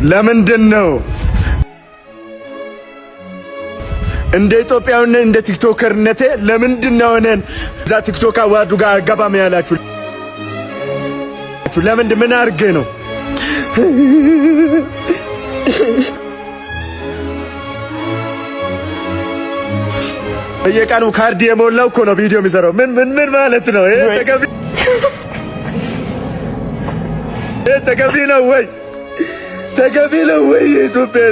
ለምንድን ነው እንደ ኢትዮጵያውያን እንደ ቲክቶከርነቴ ለምንድን ነው እኔን እዛ ቲክቶክ አዋርዱ ጋር አልገባም ያላችሁ? ለምንድን ምን አድርጌ ነው? በየቀኑ ካርድ የሞላው እኮ ነው ቪዲዮ የሚሰራው። ምን ማለት ነው? ተገቢ ነው ወይ? ተገቢ ነው ወይ? የኢትዮጵያ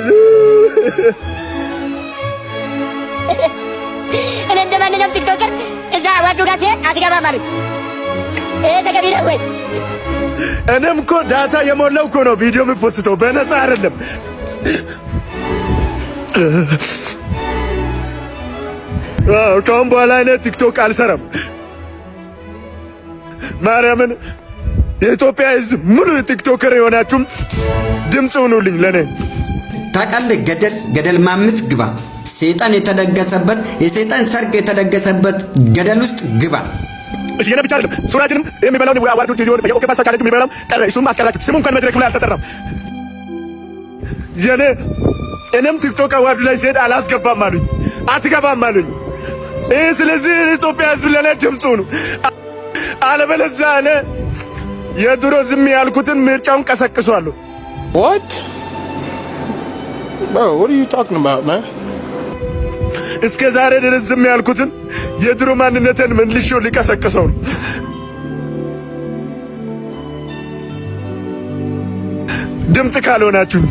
እኔ እንደማንኛውም ቲክቶከር እዛ አዋርዱ ጋር ሲሄድ አትገባም አሉኝ። ተገቢ ነው ወይ? እኔም እኮ ዳታ የሞላው እኮ ነው ቪዲዮ የምፖስተው፣ በነፃ አይደለም። ከአሁን በኋላ እኔ ቲክቶክ አልሰራም። ማርያምን የኢትዮጵያ ሕዝብ ሙሉ ቲክቶከር የሆናችሁም ድምፅ ሁኑልኝ ለኔ። ታውቃለህ፣ ገደል ማምጥ ግባ። ሰይጣን የተደገሰበት የሰይጣን ሰርግ የተደገሰበት ገደል ውስጥ ግባ። እሺ የኔ ብቻ አይደለም፣ ሱራጅንም የሚበላው አዋርዱ ቪዲዮ የኦኬ ፓስታ ቻሌንጅ የሚበላው ቀረ። እሱም አስቀራችሁ። ስሙ እንኳን መድረክ ላይ አልተጠራም። እኔም ቲክቶክ አዋርዱ ላይ ሲሄድ አላስገባም አሉኝ፣ አትገባም አሉኝ። ስለዚህ ኢትዮጵያ ሕዝብ ለኔ ድምፁ ነው። አለበለዚያ እኔ የድሮ ዝም ያልኩትን ምርጫውን ቀሰቅሷለሁ። What? Bro, what are you talking about, man? እስከ ዛሬ ድረስ ዝም ያልኩትን የድሮ ማንነቴን መልሼው ሊቀሰቅሰው ነው። ድምፅ ካልሆናችሁ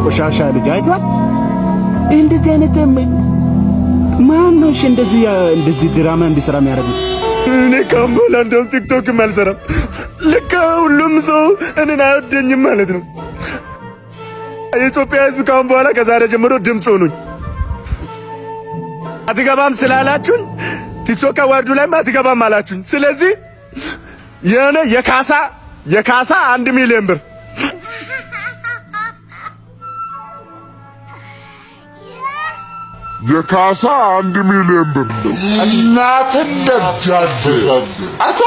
ቆሻሻ ልጅ አይቷል። እንደዚህ አይነት ማን ነው እንደዚህ ድራማ እንዲሰራ የሚያደርጉት? እኔ ካምቦላ እንደውም ቲክቶክም አልሰራም። ልክ ሁሉም ሰው እኔን አይወደኝም ማለት ነው። የኢትዮጵያ ሕዝብ ካሁን በኋላ ከዛሬ ጀምሮ ድምፅ ሆኑኝ። አትገባም ስላላችሁን ቲክቶክ አዋርዱ ላይም አትገባም አላችሁኝ። ስለዚህ የኔ የካሳ 1 ሚሊዮን ብር የካሳ 1 ሚሊዮን ብር እናት ደጃደ አታ